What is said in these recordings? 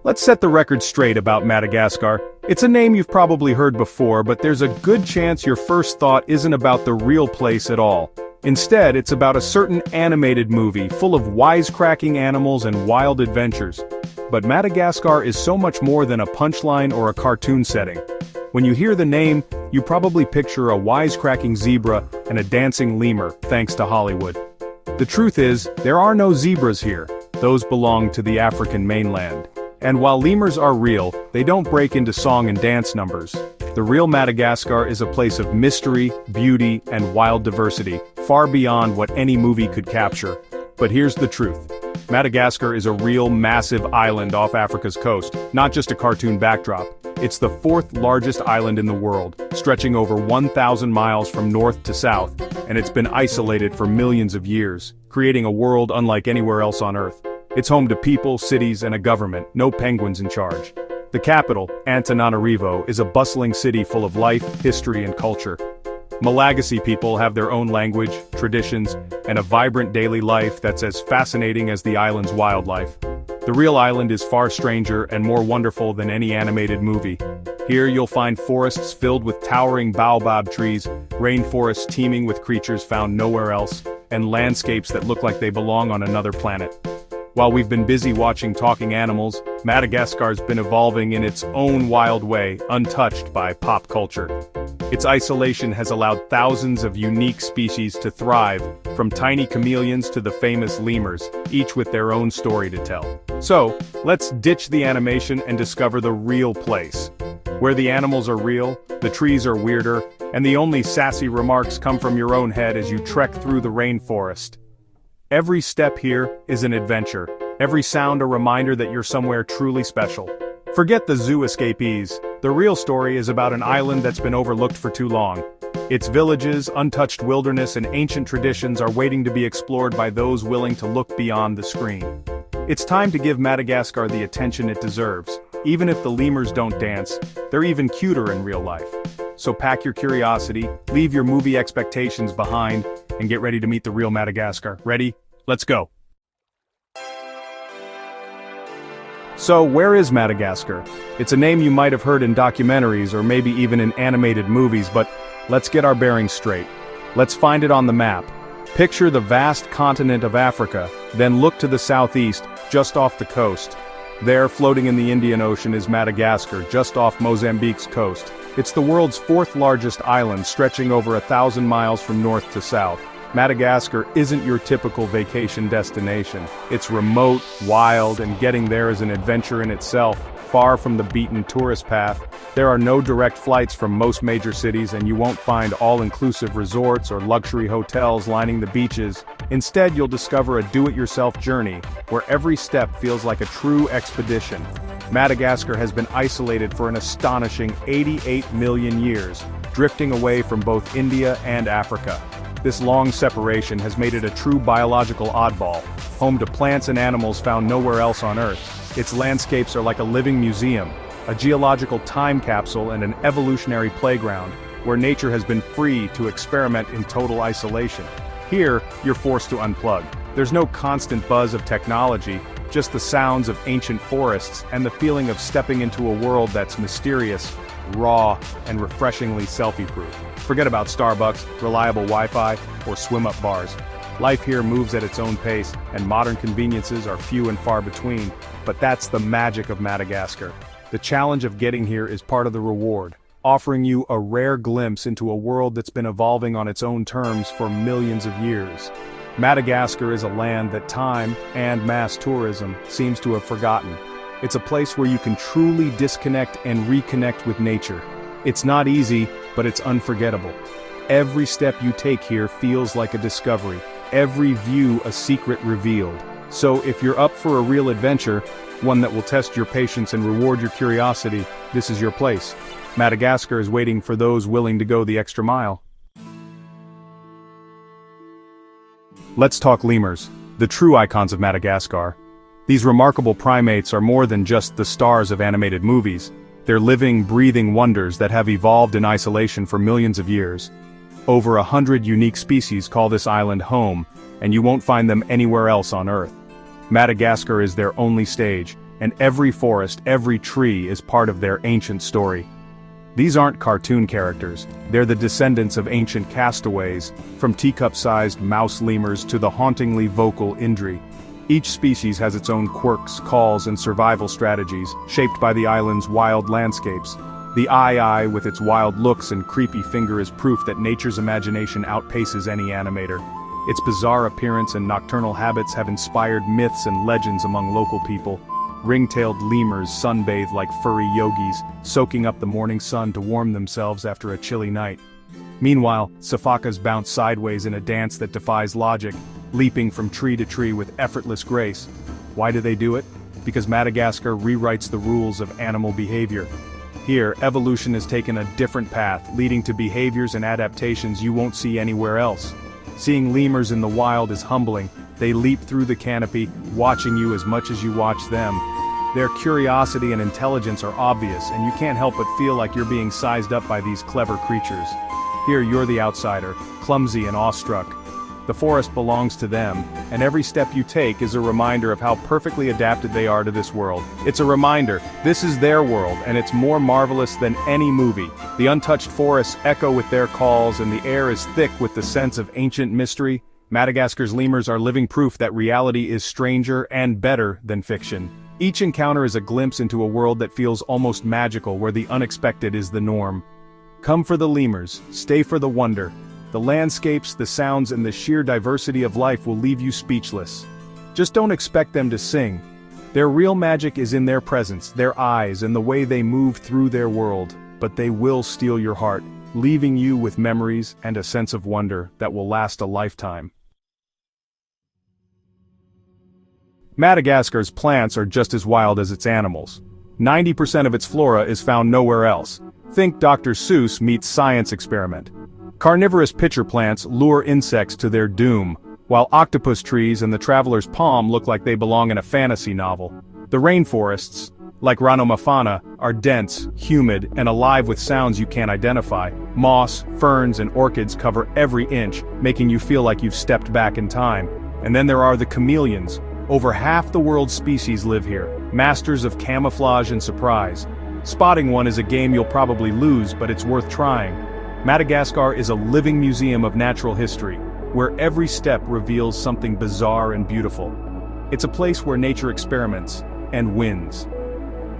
Let's set the record straight about Madagascar. It's a name you've probably heard before, but there's a good chance your first thought isn't about the real place at all. Instead, it's about a certain animated movie full of wisecracking animals and wild adventures. But Madagascar is so much more than a punchline or a cartoon setting. When you hear the name, you probably picture a wisecracking zebra and a dancing lemur, thanks to Hollywood. The truth is, there are no zebras here. Those belong to the African mainland. And while lemurs are real, they don't break into song and dance numbers. The real Madagascar is a place of mystery, beauty, and wild diversity, far beyond what any movie could capture. But here's the truth. Madagascar is a real massive island off Africa's coast, not just a cartoon backdrop. It's the fourth largest island in the world, stretching over 1,000 miles from north to south, and it's been isolated for millions of years, creating a world unlike anywhere else on Earth. It's home to people, cities, and a government, no penguins in charge. The capital, Antananarivo, is a bustling city full of life, history, and culture. Malagasy people have their own language, traditions, and a vibrant daily life that's as fascinating as the island's wildlife. The real island is far stranger and more wonderful than any animated movie. Here you'll find forests filled with towering baobab trees, rainforests teeming with creatures found nowhere else, and landscapes that look like they belong on another planet. While we've been busy watching talking animals, Madagascar's been evolving in its own wild way, untouched by pop culture. Its isolation has allowed thousands of unique species to thrive, from tiny chameleons to the famous lemurs, each with their own story to tell. So, let's ditch the animation and discover the real place. Where the animals are real, the trees are weirder, and the only sassy remarks come from your own head as you trek through the rainforest. Every step here is an adventure, every sound a reminder that you're somewhere truly special. Forget the zoo escapees. The real story is about an island that's been overlooked for too long. Its villages, untouched wilderness, and ancient traditions are waiting to be explored by those willing to look beyond the screen. It's time to give Madagascar the attention it deserves. Even if the lemurs don't dance, they're even cuter in real life. So pack your curiosity, leave your movie expectations behind, and get ready to meet the real Madagascar. Ready? Let's go. So, where is Madagascar? It's a name you might have heard in documentaries or maybe even in animated movies, but let's get our bearings straight. Let's find it on the map. Picture the vast continent of Africa, then look to the southeast, just off the coast. There, floating in the Indian Ocean, is Madagascar, just off Mozambique's coast. It's the world's fourth largest island, stretching over 1,000 miles from north to south. Madagascar isn't your typical vacation destination. It's remote, wild, and getting there is an adventure in itself, far from the beaten tourist path. There are no direct flights from most major cities, and you won't find all-inclusive resorts or luxury hotels lining the beaches. Instead, you'll discover a do-it-yourself journey, where every step feels like a true expedition. Madagascar has been isolated for an astonishing 88 million years, drifting away from both India and Africa. This long separation has made it a true biological oddball, home to plants and animals found nowhere else on Earth. Its landscapes are like a living museum, a geological time capsule and an evolutionary playground, where nature has been free to experiment in total isolation. Here, you're forced to unplug. There's no constant buzz of technology, just the sounds of ancient forests and the feeling of stepping into a world that's mysterious, raw, and refreshingly selfie-proof. Forget about Starbucks, reliable Wi-Fi, or swim-up bars. Life here moves at its own pace, and modern conveniences are few and far between, but that's the magic of Madagascar. The challenge of getting here is part of the reward, offering you a rare glimpse into a world that's been evolving on its own terms for millions of years. Madagascar is a land that time, and mass tourism, seems to have forgotten. It's a place where you can truly disconnect and reconnect with nature. It's not easy, but it's unforgettable. Every step you take here feels like a discovery, every view a secret revealed. So if you're up for a real adventure, one that will test your patience and reward your curiosity, this is your place. Madagascar is waiting for those willing to go the extra mile. Let's talk lemurs, the true icons of Madagascar. These remarkable primates are more than just the stars of animated movies. They're living, breathing wonders that have evolved in isolation for millions of years. Over 100 unique species call this island home, and you won't find them anywhere else on Earth. Madagascar is their only stage, and every forest, every tree is part of their ancient story. These aren't cartoon characters, they're the descendants of ancient castaways, from teacup-sized mouse lemurs to the hauntingly vocal Indri. Each species has its own quirks, calls, and survival strategies, shaped by the island's wild landscapes. The eye with its wild looks and creepy finger is proof that nature's imagination outpaces any animator. Its bizarre appearance and nocturnal habits have inspired myths and legends among local people. Ring-tailed lemurs sunbathe like furry yogis, soaking up the morning sun to warm themselves after a chilly night. Meanwhile, sifakas bounce sideways in a dance that defies logic, leaping from tree to tree with effortless grace. Why do they do it? Because Madagascar rewrites the rules of animal behavior. Here, evolution has taken a different path, leading to behaviors and adaptations you won't see anywhere else. Seeing lemurs in the wild is humbling. They leap through the canopy, watching you as much as you watch them. Their curiosity and intelligence are obvious, and you can't help but feel like you're being sized up by these clever creatures. Here you're the outsider, clumsy and awestruck. The forest belongs to them, and every step you take is a reminder of how perfectly adapted they are to this world. It's a reminder, this is their world, and it's more marvelous than any movie. The untouched forests echo with their calls, and the air is thick with the sense of ancient mystery. Madagascar's lemurs are living proof that reality is stranger and better than fiction. Each encounter is a glimpse into a world that feels almost magical, where the unexpected is the norm. Come for the lemurs, stay for the wonder. The landscapes, the sounds, and the sheer diversity of life will leave you speechless. Just don't expect them to sing. Their real magic is in their presence, their eyes, and the way they move through their world. But they will steal your heart, leaving you with memories and a sense of wonder that will last a lifetime. Madagascar's plants are just as wild as its animals. 90% of its flora is found nowhere else. Think Dr. Seuss meets science experiment. Carnivorous pitcher plants lure insects to their doom, while octopus trees and the traveler's palm look like they belong in a fantasy novel. The rainforests, like Ranomafana, are dense, humid, and alive with sounds you can't identify. Moss, ferns, and orchids cover every inch, making you feel like you've stepped back in time. And then there are the chameleons. Over half the world's species live here, masters of camouflage and surprise. Spotting one is a game you'll probably lose, but it's worth trying. Madagascar is a living museum of natural history, where every step reveals something bizarre and beautiful. It's a place where nature experiments and wins.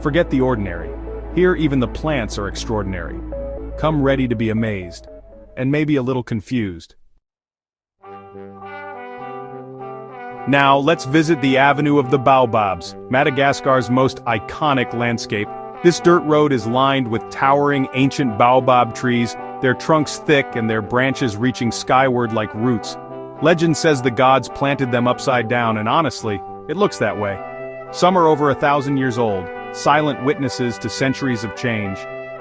Forget the ordinary. Here even the plants are extraordinary. Come ready to be amazed, and maybe a little confused. Now let's visit the Avenue of the Baobabs, Madagascar's most iconic landscape. This dirt road is lined with towering ancient baobab trees, their trunks thick and their branches reaching skyward like roots. Legend says the gods planted them upside down, and honestly, it looks that way. Some are over 1,000 years old, silent witnesses to centuries of change.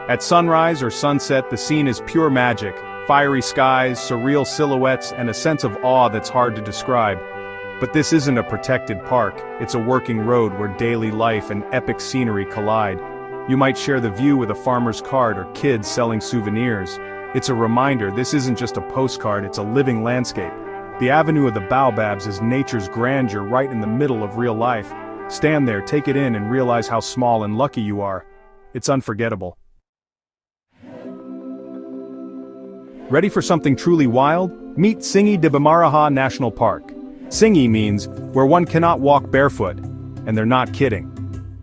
At sunrise or sunset, the scene is pure magic, fiery skies, surreal silhouettes, and a sense of awe that's hard to describe. But this isn't a protected park, it's a working road where daily life and epic scenery collide. You might share the view with a farmer's cart or kids selling souvenirs. It's a reminder this isn't just a postcard, it's a living landscape. The Avenue of the Baobabs is nature's grandeur right in the middle of real life. Stand there, take it in, and realize how small and lucky you are. It's unforgettable. Ready for something truly wild? Meet Tsingy de Bamaraha National Park. Tsingy means where one cannot walk barefoot, and they're not kidding.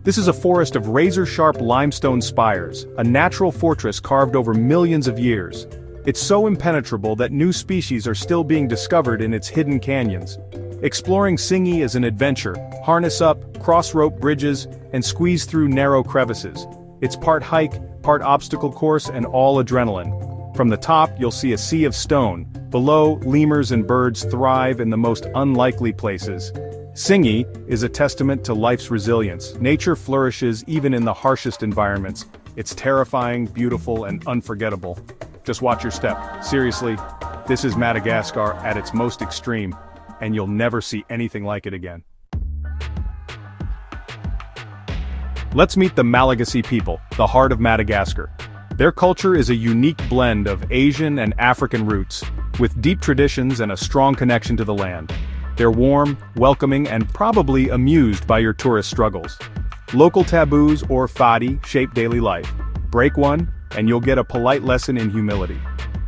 This is a forest of razor-sharp limestone spires, a natural fortress carved over millions of years. It's so impenetrable that new species are still being discovered in its hidden canyons. Exploring Tsingy is an adventure. Harness up, cross rope bridges, and squeeze through narrow crevices. It's part hike, part obstacle course, and all adrenaline. From the top, you'll see a sea of stone. Below, lemurs and birds thrive in the most unlikely places. Tsingy is a testament to life's resilience. Nature flourishes even in the harshest environments. It's terrifying, beautiful, and unforgettable. Just watch your step. Seriously, this is Madagascar at its most extreme, and you'll never see anything like it again. Let's meet the Malagasy people, the heart of Madagascar. Their culture is a unique blend of Asian and African roots, with deep traditions and a strong connection to the land. They're warm, welcoming, and probably amused by your tourist struggles. Local taboos or fadi shape daily life. Break one, and you'll get a polite lesson in humility.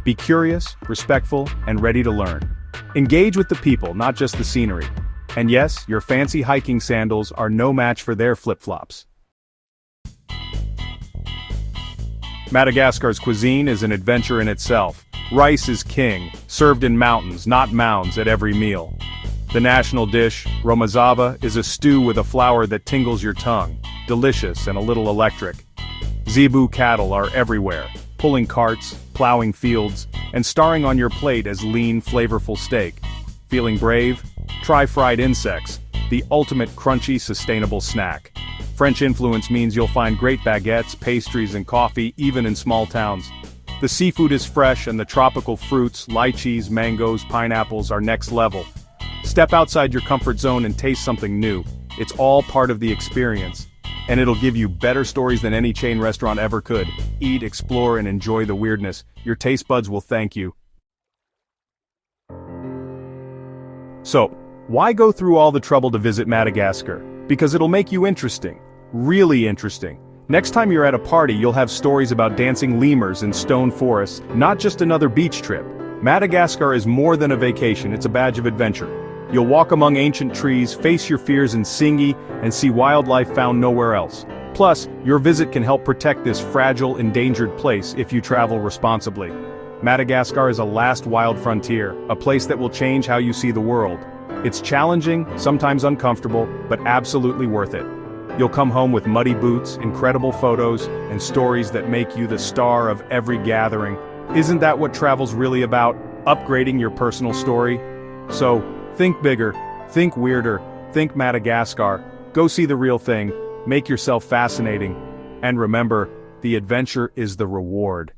Be curious, respectful, and ready to learn. Engage with the people, not just the scenery. And yes, your fancy hiking sandals are no match for their flip-flops. Madagascar's cuisine is an adventure in itself. Rice is king, served in mountains, not mounds, at every meal. The national dish, romazava, is a stew with a flour that tingles your tongue, delicious and a little electric. Zebu cattle are everywhere, pulling carts, plowing fields, and starring on your plate as lean, flavorful steak. Feeling brave? Try fried insects, the ultimate crunchy, sustainable snack. French influence means you'll find great baguettes, pastries, and coffee even in small towns. The seafood is fresh and the tropical fruits, lychees, mangoes, pineapples are next level. Step outside your comfort zone and taste something new. It's all part of the experience. And it'll give you better stories than any chain restaurant ever could. Eat, explore, and enjoy the weirdness. Your taste buds will thank you. So, why go through all the trouble to visit Madagascar? Because it'll make you interesting. Really interesting. Next time you're at a party, you'll have stories about dancing lemurs in stone forests, not just another beach trip. Madagascar is more than a vacation, it's a badge of adventure. You'll walk among ancient trees, face your fears in Singi, and see wildlife found nowhere else. Plus, your visit can help protect this fragile, endangered place if you travel responsibly. Madagascar is a last wild frontier, a place that will change how you see the world. It's challenging, sometimes uncomfortable, but absolutely worth it. You'll come home with muddy boots, incredible photos, and stories that make you the star of every gathering. Isn't that what travel's really about? Upgrading your personal story? So, think bigger, think weirder, think Madagascar, go see the real thing, make yourself fascinating, and remember, the adventure is the reward.